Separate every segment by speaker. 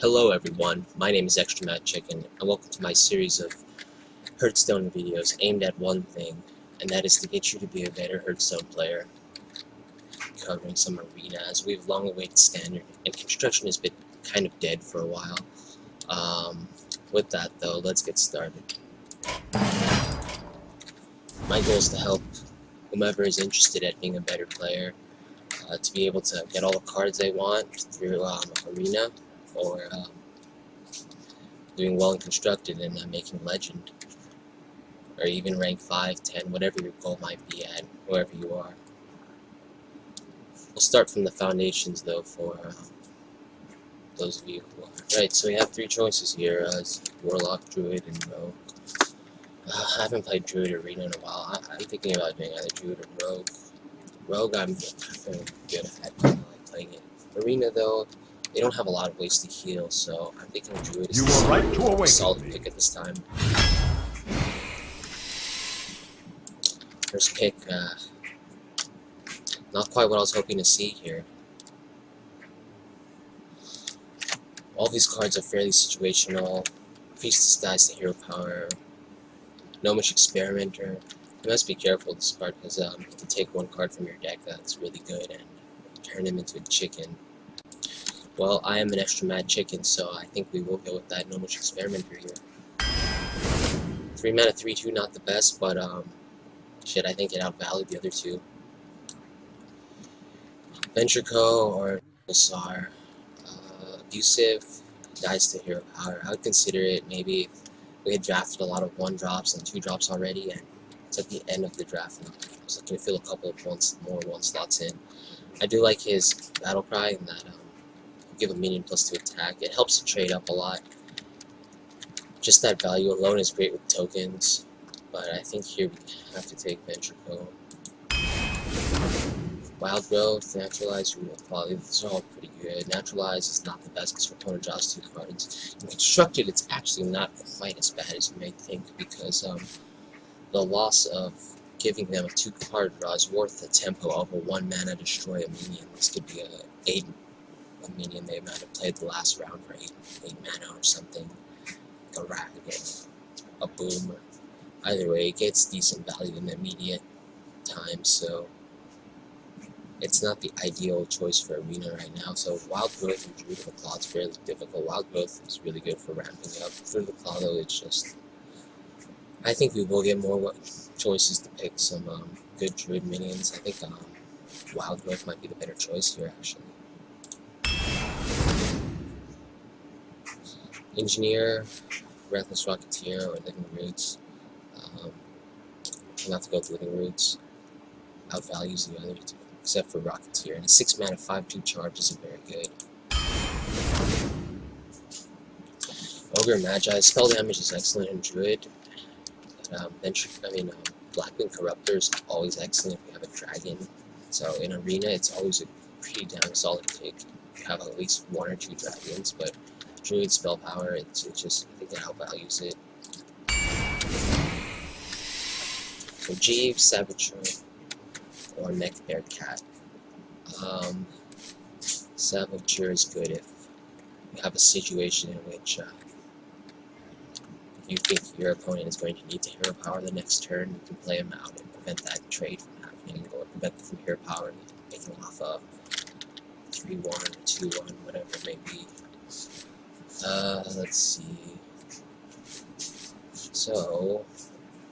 Speaker 1: Hello everyone, my name is Extra Mad Chicken, and welcome to my series of Hearthstone videos aimed at one thing, and that is to get you to be a better Hearthstone player, covering some arena, as we've long awaited standard, and construction has been kind of dead for a while. With that though, let's get started. My goal is to help whomever is interested at being a better player, to be able to get all the cards they want through arena, or doing well and constructed and making legend, or even rank 5, 10, whatever your goal might be at, wherever you are. We'll start from the foundations though for those of you who are. Right, so we have three choices here, Warlock, Druid, and Rogue. I haven't played Druid Arena in a while. I'm thinking about doing either Druid or Rogue. Rogue I'm feeling good at, I like playing it. Arena though, they don't have a lot of ways to heal, so I'm thinking Druid is a solid pick at this time. First pick, not quite what I was hoping to see here. All these cards are fairly situational. Priestess dies to hero power. Gnomish Experimenter. You must be careful with this card because you can take one card from your deck that's really good and turn him into a chicken. Well, I am an Extra Mad Chicken, so I think we will go with that Gnomish Experimenter here. 3 mana 3/2, not the best, but shit, I think it outvalued the other two. Venture Co. or Pulsar. Abusive, dies to hero power. I would consider it. Maybe we had drafted a lot of 1-drops and 2-drops already, and it's at the end of the draft, and I was looking to fill a couple of more 1-slots in. I do like his Battle Cry, in that give a minion +2 attack. It helps to trade up a lot. Just that value alone is great with tokens, but I think here we have to take Venture Co. Wild Growth, Naturalize, Renewal Quality, these are all pretty good. Naturalize is not the best because your opponent draws 2 cards. In Constructed, it's actually not quite as bad as you may think, because the loss of giving them a 2-card draw is worth the tempo of a 1-mana destroy a minion. This could be a minion they might have played the last round for 8 mana or something. Like a Rack, a Boom. Either way, it gets decent value in the immediate time, so it's not the ideal choice for Arena right now. So Wild Growth and Druid of the Claw is fairly difficult. Wild Growth is really good for ramping up. Druid of the Claw though, it's just, I think we will get more choices to pick some good Druid minions. I think Wild Growth might be the better choice here, actually. Engineer, Breathless Rocketeer, or Living Roots. I'll have to go with Living Roots. Outvalues the other two, except for Rocketeer. And a 6 mana 5/2 charge isn't very good. Ogre Magi, spell damage is excellent in Druid. Blackwing Corruptor is always excellent if you have a dragon. So in Arena, it's always a pretty damn solid pick. You have at least 1 or 2 dragons, but Druid spell power, it's just, I think it outvalues it. So Jeeves, Savature, or Neck Bear Cat. Savature is good if you have a situation in which you think your opponent is going to need to hero power the next turn. You can play him out and prevent that trade from happening, or prevent them from hero power and making off a 3-1 or 2-1, whatever it may be. Let's see. So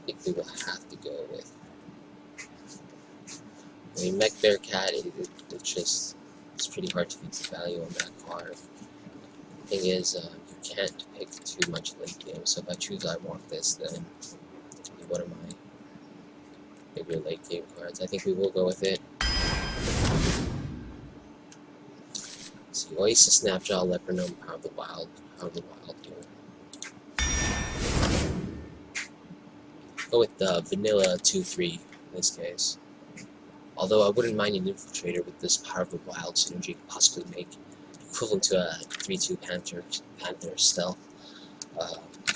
Speaker 1: I think we will have to go with, Mech Bear Cat, it's pretty hard to beat the value on that card. The thing is, you can't pick too much late game, so if I choose I want this, then it can be one of my bigger late game cards. I think we will go with it. Let's see, Oasis, Snapjaw, Leopardome, Power of the Wild here. Go with the Vanilla 2/3 in this case. Although I wouldn't mind an Infiltrator with this Power of the Wild synergy could possibly make equivalent to a 3/2 Panther Stealth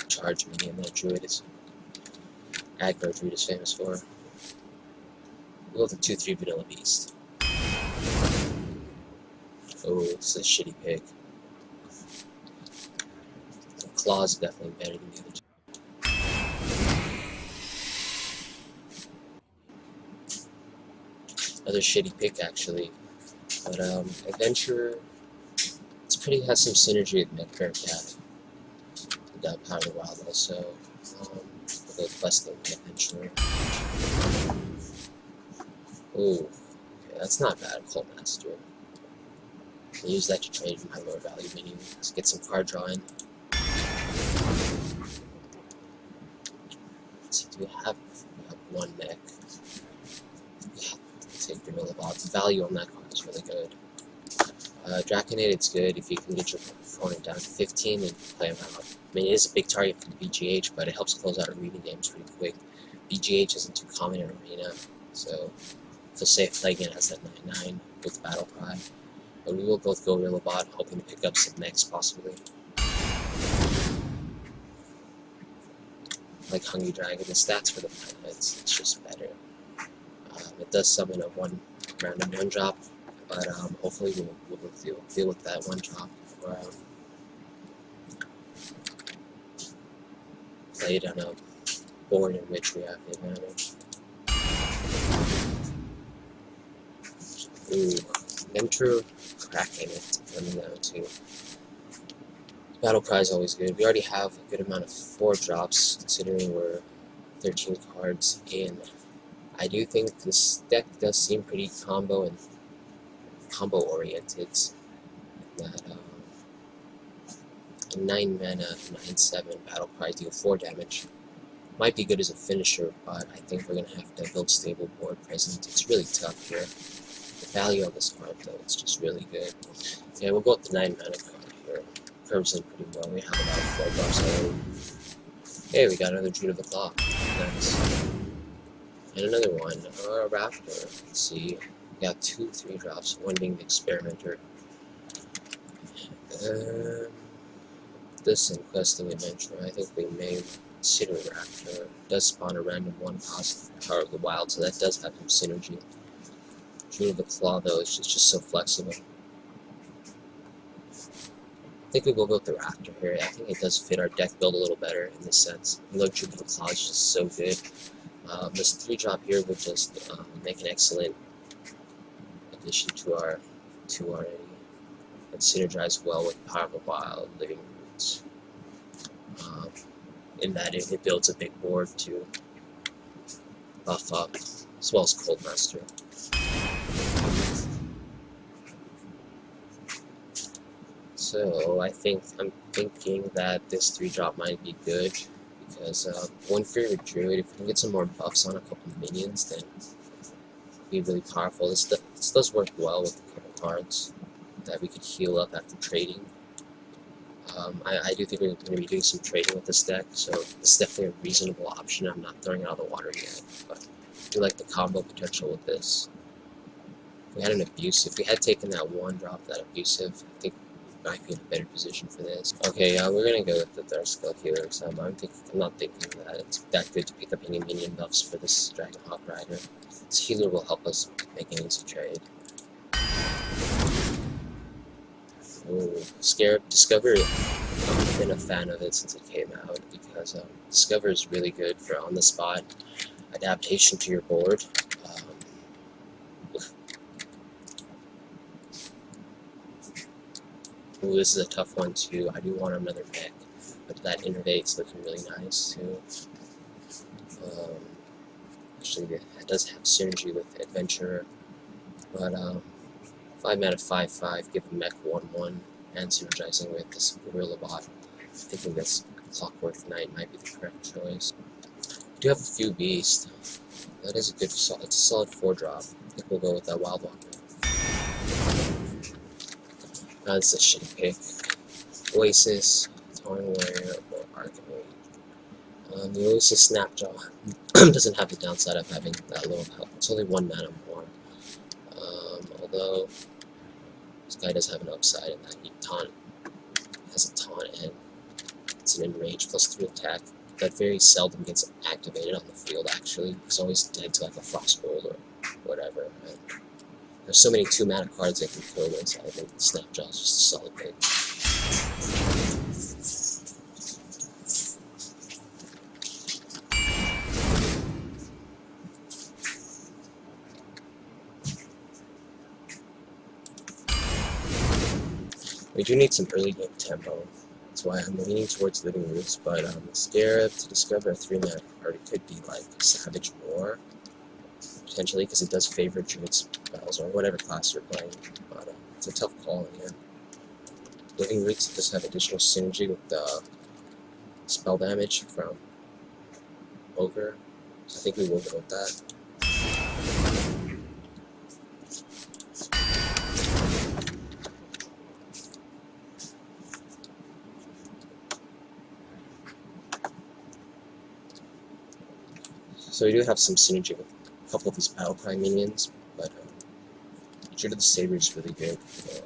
Speaker 1: charge minion that Druid is, Aggro Druid is famous for. We'll go with the 2/3 Vanilla Beast. Oh, it's a shitty pick. Claw is definitely better than the other two. Another shitty pick, actually. But, Adventurer, has some synergy with Medcare Cat. Without Power of the Wild, also. We'll go with Questing Adventurer. Ooh, okay, that's not bad, Cold Master. I'll use that to trade my lower value minion. Let's get some card drawing. Let's see, we have one mech. Yeah, take Gorilla Bot. The value on that card is really good. Draconate, good if you can get your opponent down to 15 and play him out. I mean, it is a big target for the BGH, but it helps close out arena games pretty quick. BGH isn't too common in arena, so feel safe playing it as that 9/9 with Battle Cry. But we will both go Gorilla Bot, hoping to pick up some mechs possibly. Like Hungry Dragon, the stats for the mana, it's just better. It does summon a random 1-drop, but hopefully we'll deal with that 1-drop. Or play it on a board in which we have the advantage. Ooh, Venture cracking it, coming down to. Battle Cry is always good. We already have a good amount of 4-drops, considering we're 13 cards in. I do think this deck does seem pretty combo oriented. That a 9 mana, 9/7 Battle Cry deal 4 damage. Might be good as a finisher, but I think we're gonna have to build stable board presence. It's really tough here. The value on this card though, it's just really good. Yeah, we'll go with the 9 mana card here. Curves in pretty well. We have about 4 drops already. Hey, we got another Druid of the Claw. Nice. And another one, a Raptor. Let's see. We got 2 3-drops, one being the Experimenter. This and Questing Adventure, I think we may consider Raptor. It does spawn a random 1 cost Power of the Wild, so that does have some synergy. Druid of the Claw, though, is just so flexible. I think we will go with the Raptor here. I think it does fit our deck build a little better in this sense. Even though Druid of the Claw is just so good. This 3-drop here would just make an excellent addition to our and synergize well with Power of the Wild, Living Roots. In that it builds a big board to buff up, as well as Cold Master. So I'm thinking that this 3-drop might be good. Because one favorite Druid, if we can get some more buffs on a couple of minions, then it'd be really powerful. This does work well with a couple cards that we could heal up after trading. I do think we're going to be doing some trading with this deck, so it's definitely a reasonable option. I'm not throwing it out of the water yet, but I do like the combo potential with this. If we had an Abusive, if we had taken that 1-drop, that Abusive, I think might be in a better position for this. Okay, we're gonna go with the Thurskill Healer. So I'm not thinking that it's that good to pick up any minion buffs for this Dragonhawk Rider. This healer will help us make an easy trade. Ooh, Discover. I've been a fan of it since it came out because Discover is really good for on-the-spot adaptation to your board. Ooh, this is a tough one too. I do want another mech, but that Innervate's looking really nice too. Actually, it does have synergy with Adventurer, but 5 mana 5/5, give a mech 1/1, and synergizing with this Gorilla Bot. Thinking this Clockwork Knight might be the correct choice. We do have a few beasts. That is a good, it's a solid 4-drop. I think we'll go with that Wild Walker. That's a shitty pick. Oasis, Tauren Warrior, or Archimage. The Oasis Snapjaw doesn't have the downside of having that low health. It's only 1 mana more. Although this guy does have an upside in that he has a taunt and it's an enrage plus 3 attack that very seldom gets activated on the field. Actually, it's always dead to like a Frostbolt or whatever. And there's so many 2 mana cards that can kill this. I think Snapjaw is just a solid pick. We do need some early game tempo. That's why I'm leaning towards Living Roots, but Scarab to discover a 3-mana card. It could be like Savage War, potentially, because it does favor Druid spells or whatever class you're playing. But it's a tough call in here. Living Roots does have additional synergy with the spell damage from Ogre, so I think we will go with that. So we do have some synergy with a couple of these Battle Cry minions, but Druid of the Saber is really good for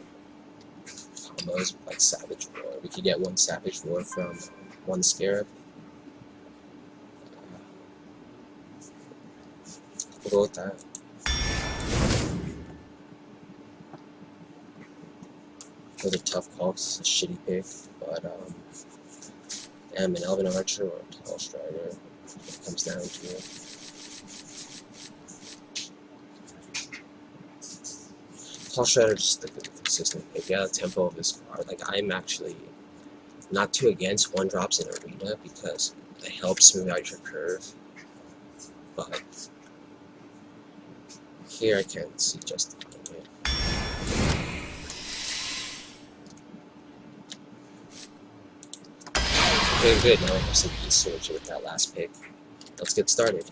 Speaker 1: combos with like Savage War. We could get one Savage War from one Scarab. We'll go with that. It was a tough call because it's a shitty pick, but an Elven Archer or a Tall Strider. It comes down to it. Tall Strider is just like a consistent pick. Yeah, the tempo of this card. Like, I'm actually not too against 1-drops in Arena because it helps smooth out your curve. But here I can't see justifying it. Okay, good. Now we have some piece synergy with that last pick. Let's get started.